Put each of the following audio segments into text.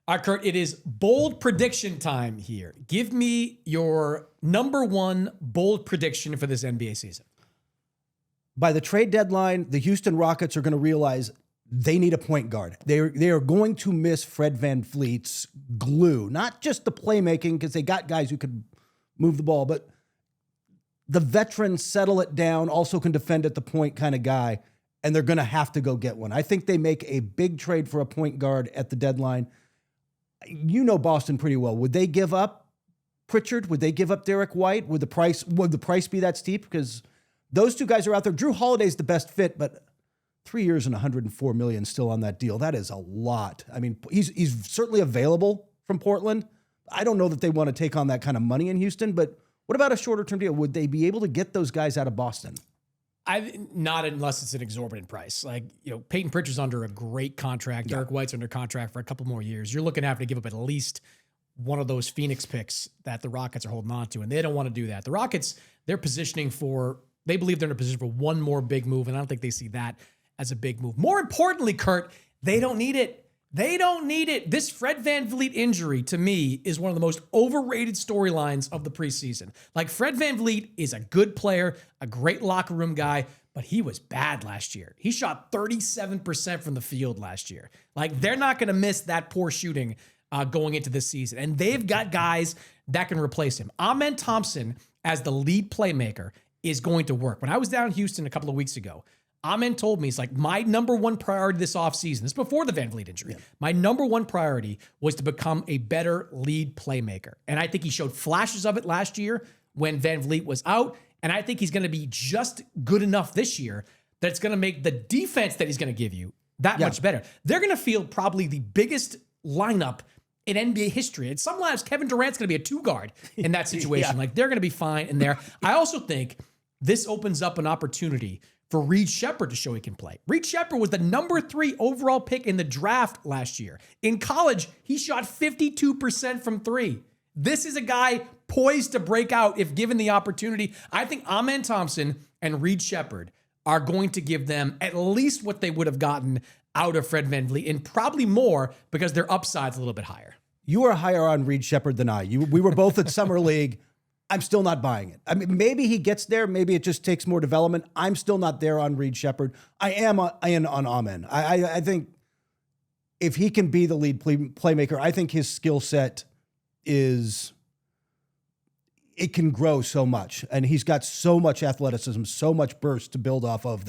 All right, Kurt, it is bold prediction time here. Give me your number one bold prediction for this NBA season. By the trade deadline, the Houston Rockets are going to realize they need a point guard. They are going to miss Fred VanVleet's glue, not just the playmaking, because they got guys who could move the ball, but the veteran settle it down, also can defend at the point kind of guy, and they're going to have to go get one. I think they make a big trade for a point guard at the deadline. You know Boston pretty well. Would they give up Pritchard? Would they give up Derek White? Would the price be that steep? Because those two guys are out there. Drew Holiday's the best fit, but 3 years and $104 million still on that deal. That is a lot. I mean, he's certainly available from Portland. I don't know that they want to take on that kind of money in Houston, but what about a shorter term deal? Would they be able to get those guys out of Boston? Not unless it's an exorbitant price. Like, Peyton Pritchard's under a great contract. Derek White's under contract for a couple more years. You're looking to have to give up at least one of those Phoenix picks that the Rockets are holding on to, and they don't want to do that. The Rockets, they believe they're in a position for one more big move, and I don't think they see that as a big move. More importantly, Kurt, they don't need it. They don't need it. This Fred VanVleet injury, to me, is one of the most overrated storylines of the preseason. Like, Fred VanVleet is a good player, a great locker room guy, but he was bad last year. He shot 37% from the field last year. Like, they're not going to miss that poor shooting going into this season. And they've got guys that can replace him. Amen Thompson, as the lead playmaker, is going to work. When I was down in Houston a couple of weeks ago, Amen told me, he's like, my number one priority this offseason, this is before the VanVleet injury, my number one priority was to become a better lead playmaker. And I think he showed flashes of it last year when VanVleet was out. And I think he's going to be just good enough this year that it's going to make the defense that he's going to give you that much better. They're going to field probably the biggest lineup in NBA history. And sometimes Kevin Durant's going to be a two guard in that situation. Like, they're going to be fine in there. I also think this opens up an opportunity for Reed Sheppard to show he can play. Reed Sheppard was the number 3 overall pick in the draft last year. In college, he shot 52% from 3. This is a guy poised to break out if given the opportunity. I think Amen Thompson and Reed Sheppard are going to give them at least what they would have gotten out of Fred VanVleet, and probably more because their upside's a little bit higher. You are higher on Reed Sheppard than I. We were both at Summer League. I'm still not buying it. I mean, maybe he gets there. Maybe it just takes more development. I'm still not there on Reed Sheppard. I am on Amen. I think if he can be the lead playmaker, I think his skill set it can grow so much. And he's got so much athleticism, so much burst to build off of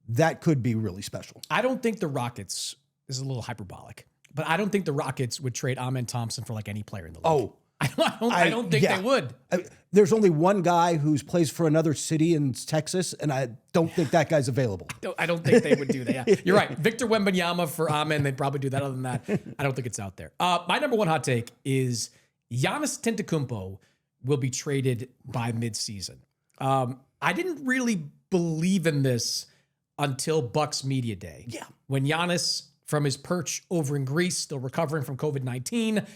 that could be really special. I don't think the Rockets, this is a little hyperbolic, but I don't think the Rockets would trade Amen Thompson for like any player in the league. Oh, I don't think they would. There's only one guy who plays for another city in Texas, and I don't think that guy's available. I don't think they would do that. Yeah. You're right. Victor Wembanyama for Amen, they'd probably do that. Other than that, I don't think it's out there. My number one hot take is Giannis Antetokounmpo will be traded by midseason. I didn't really believe in this until Bucks Media Day. Yeah. When Giannis, from his perch over in Greece, still recovering from COVID-19,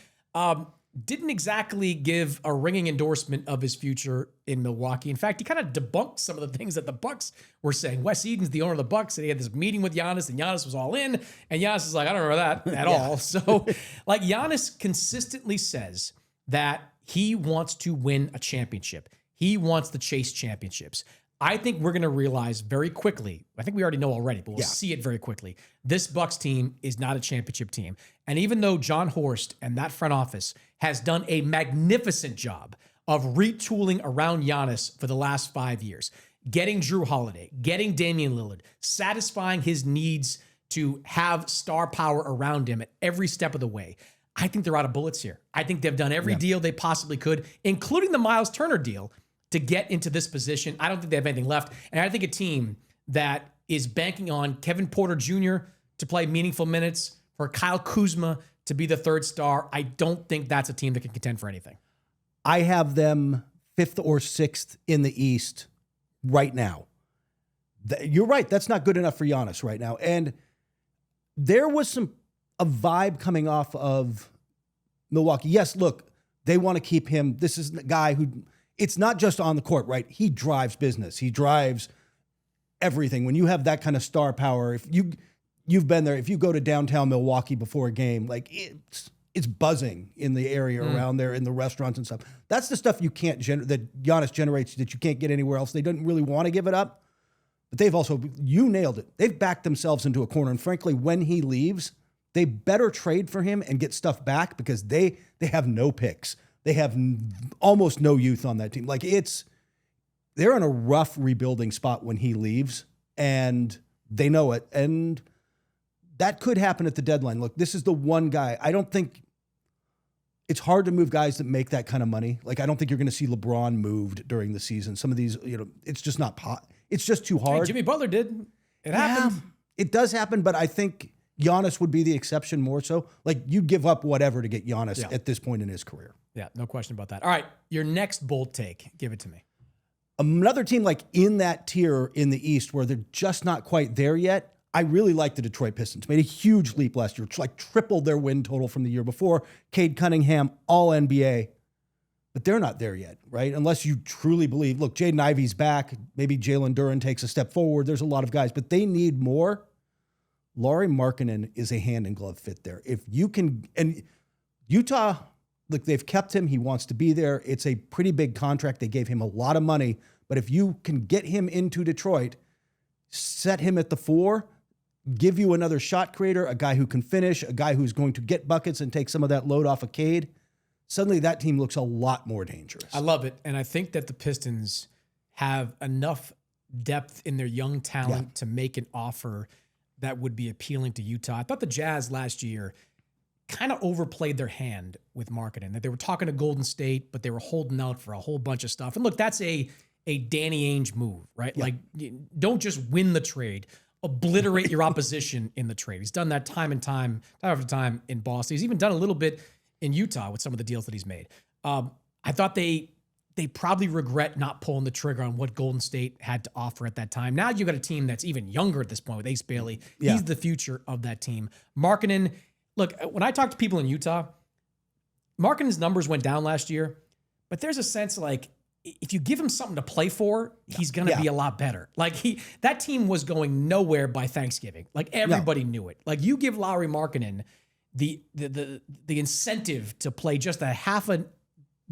didn't exactly give a ringing endorsement of his future in Milwaukee. In fact, he kind of debunked some of the things that the Bucks were saying. Wes Eden's the owner of the Bucks, and he had this meeting with Giannis, and Giannis was all in, and Giannis is like, I don't remember that at all. So, like, Giannis consistently says that he wants to win a championship. He wants to chase championships. I think we're going to realize very quickly, I think we already know already, but we'll see it very quickly. This Bucks team is not a championship team. And even though John Horst and that front office has done a magnificent job of retooling around Giannis for the last 5 years, getting Drew Holiday, getting Damian Lillard, satisfying his needs to have star power around him at every step of the way, I think they're out of bullets here. I think they've done every deal they possibly could, including the Miles Turner deal, to get into this position. I don't think they have anything left. And I think a team that is banking on Kevin Porter Jr. to play meaningful minutes, for Kyle Kuzma to be the third star, I don't think that's a team that can contend for anything. I have them 5th or 6th in the East right now. You're right. That's not good enough for Giannis right now. And there was a vibe coming off of Milwaukee. Yes, look, they want to keep him. This is the guy who... It's not just on the court, right? He drives business. He drives everything. When you have that kind of star power, if you've been there, if you go to downtown Milwaukee before a game, like, it's it's buzzing in the area around there in the restaurants and stuff. That's the stuff you can't that Giannis generates that you can't get anywhere else. They don't really want to give it up, but they've also, you nailed it. They've backed themselves into a corner. And frankly, when he leaves, they better trade for him and get stuff back because they have no picks. They have almost no youth on that team. Like they're in a rough rebuilding spot when he leaves, and they know it. And that could happen at the deadline. Look, this is the one guy. I don't think it's hard to move guys that make that kind of money. Like, I don't think you're going to see LeBron moved during the season. Some of these, it's just not it's just too hard. Hey, Jimmy Butler did. It happened. It does happen, but I think Giannis would be the exception more so. Like, you'd give up whatever to get Giannis at this point in his career. Yeah, no question about that. All right, your next bold take. Give it to me. Another team like in that tier in the East where they're just not quite there yet, I really like the Detroit Pistons. Made a huge leap last year, like tripled their win total from the year before. Cade Cunningham, all NBA. But they're not there yet, right? Unless you truly believe, look, Jaden Ivey's back. Maybe Jalen Duren takes a step forward. There's a lot of guys, but they need more. Lauri Markkanen is a hand-in-glove fit there. If you can, and Utah, look, they've kept him. He wants to be there. It's a pretty big contract. They gave him a lot of money. But if you can get him into Detroit, set him at the 4, give you another shot creator, a guy who can finish, a guy who's going to get buckets and take some of that load off of Cade, suddenly that team looks a lot more dangerous. I love it. And I think that the Pistons have enough depth in their young talent to make an offer that would be appealing to Utah. I thought the Jazz last year kind of overplayed their hand with Markkanen, that they were talking to Golden State, but they were holding out for a whole bunch of stuff. And look, that's a Danny Ainge move, right? Like, don't just win the trade. Obliterate your opposition in the trade. He's done that time after time in Boston. He's even done a little bit in Utah with some of the deals that he's made. I thought they probably regret not pulling the trigger on what Golden State had to offer at that time. Now you've got a team that's even younger at this point with Ace Bailey. Yeah. He's the future of that team. Markkanen, look, when I talk to people in Utah, Markkanen's numbers went down last year, but there's a sense like if you give him something to play for, he's going to be a lot better. Like that team was going nowhere by Thanksgiving. Like everybody knew it. Like you give Lauri Markkanen the incentive to play just a half a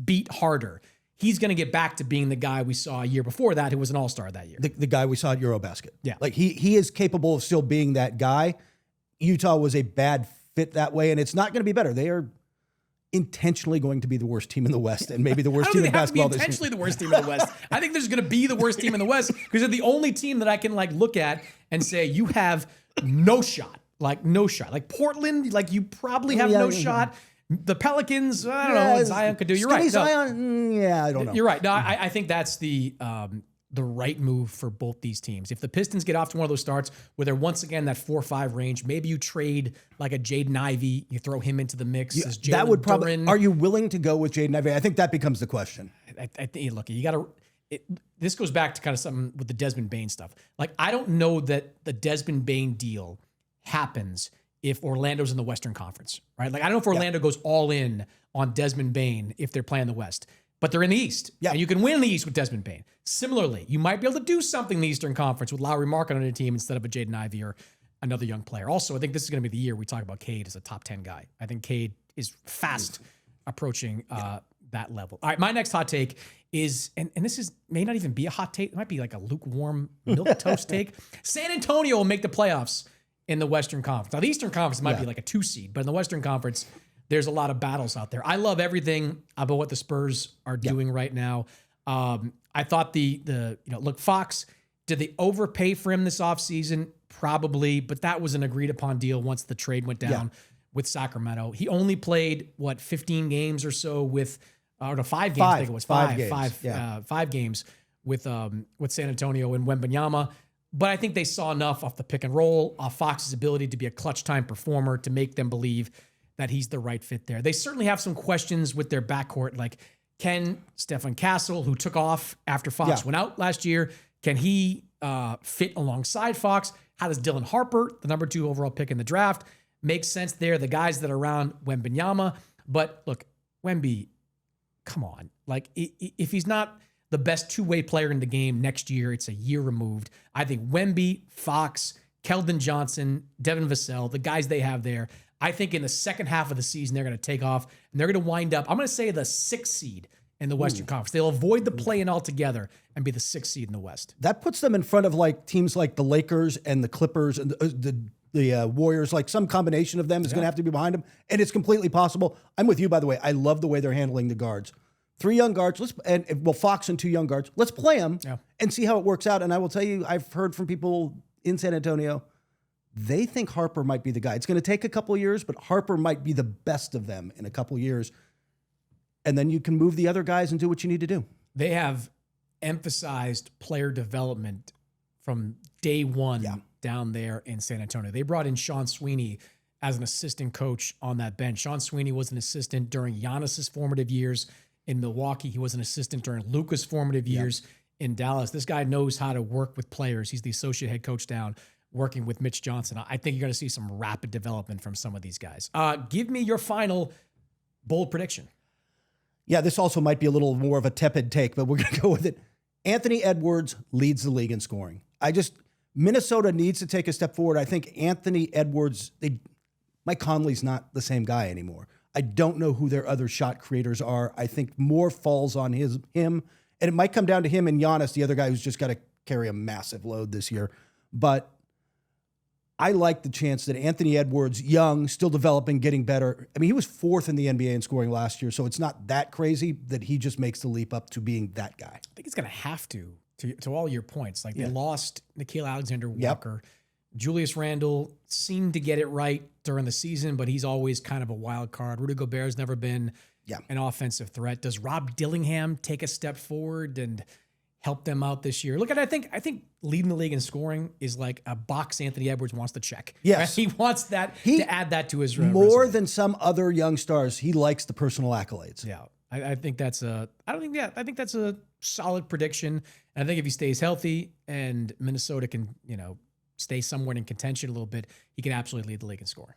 beat harder, he's going to get back to being the guy we saw a year before that who was an all-star that year. The guy we saw at Eurobasket. Yeah. Like he is capable of still being that guy. Utah was a bad fit that way, and it's not going to be better. They are intentionally going to be the worst team in the West and maybe the worst team in basketball. I don't think they have to be intentionally the worst team in the West. I think there's going to be the worst team in the West because they're the only team that I can like look at and say you have no shot. Like no shot. Like Portland, like you probably have no shot. The Pelicans, I don't know what Zion could do. You're right. Zion, I don't know. You're right. No, I think that's the right move for both these teams. If the Pistons get off to one of those starts where they're once again that 4-5 range, maybe you trade like a Jaden Ivey, you throw him into the mix. As Jalen that would probably. Duren. Are you willing to go with Jaden Ivey? I think that becomes the question. I think, look, you got to. This goes back to kind of something with the Desmond Bane stuff. Like I don't know that the Desmond Bane deal happens if Orlando's in the Western Conference, right? Like I don't know if Orlando goes all in on Desmond Bane if they're playing the West. But they're in the East. Yeah. And you can win in the East with Desmond Bane. Similarly, you might be able to do something in the Eastern Conference with Lauri Markkanen on your team instead of a Jaden Ivey or another young player. Also, I think this is going to be the year we talk about Cade as a top 10 guy. I think Cade is fast approaching that level. All right, my next hot take is, and this may not even be a hot take. It might be like a lukewarm milquetoast take. San Antonio will make the playoffs in the Western Conference. Now, the Eastern Conference might be like a 2 seed, but in the Western Conference, there's a lot of battles out there. I love everything about what the Spurs are doing right now. I thought look, Fox, did they overpay for him this offseason? Probably, but that was an agreed upon deal once the trade went down with Sacramento. He only played 15 games or so with, or no, 5 games. I think it was five games with San Antonio and Wembanyama. But I think they saw enough off the pick and roll, off Fox's ability to be a clutch time performer to make them believe that he's the right fit there. They certainly have some questions with their backcourt, like can Stephen Castle, who took off after Fox went out last year, can he fit alongside Fox? How does Dylan Harper, the number 2 overall pick in the draft, make sense there? The guys that are around Wembanyama. But look, Wemby, come on. Like if he's not the best two-way player in the game next year, it's a year removed. I think Wemby, Fox, Keldon Johnson, Devin Vassell, the guys they have there, I think in the second half of the season, they're going to take off and they're going to wind up, I'm going to say the 6th seed in the Western Conference. They'll avoid the play-in altogether and be the 6th seed in the West. That puts them in front of like teams like the Lakers and the Clippers and the Warriors. Like some combination of them is going to have to be behind them, and it's completely possible. I'm with you, by the way. I love the way they're handling the guards. 3 young guards, Fox and 2 young guards. Let's play them and see how it works out. And I will tell you, I've heard from people in San Antonio, they think Harper might be the guy. It's going to take a couple of years, but Harper might be the best of them in a couple of years. And then you can move the other guys and do what you need to do. They have emphasized player development from day one down there in San Antonio. They brought in Sean Sweeney as an assistant coach on that bench. Sean Sweeney was an assistant during Giannis's formative years in Milwaukee. He was an assistant during Luka's formative years in Dallas. This guy knows how to work with players. He's the associate head coach down, working with Mitch Johnson. I think you're going to see some rapid development from some of these guys. Give me your final bold prediction. Yeah, this also might be a little more of a tepid take, but we're going to go with it. Anthony Edwards leads the league in scoring. Minnesota needs to take a step forward. I think Anthony Edwards, Mike Conley's not the same guy anymore. I don't know who their other shot creators are. I think more falls on him, and it might come down to him and Giannis, the other guy who's just got to carry a massive load this year. But I like the chance that Anthony Edwards, young, still developing, getting better. I mean, he was 4th in the NBA in scoring last year, so it's not that crazy that he just makes the leap up to being that guy. I think he's going to have to all your points. Like they lost Nickeil Alexander-Walker. Julius Randle seemed to get it right during the season, but he's always kind of a wild card. Rudy Gobert's never been an offensive threat. Does Rob Dillingham take a step forward and help them out this year? Look, I think leading the league in scoring is like a box Anthony Edwards wants to check. Yes. Right? He wants to add that to his more resume. than some other young stars. He likes the personal accolades. Yeah. I think that's a solid prediction. And I think if he stays healthy and Minnesota can, stay somewhere in contention a little bit, he can absolutely lead the league in scoring.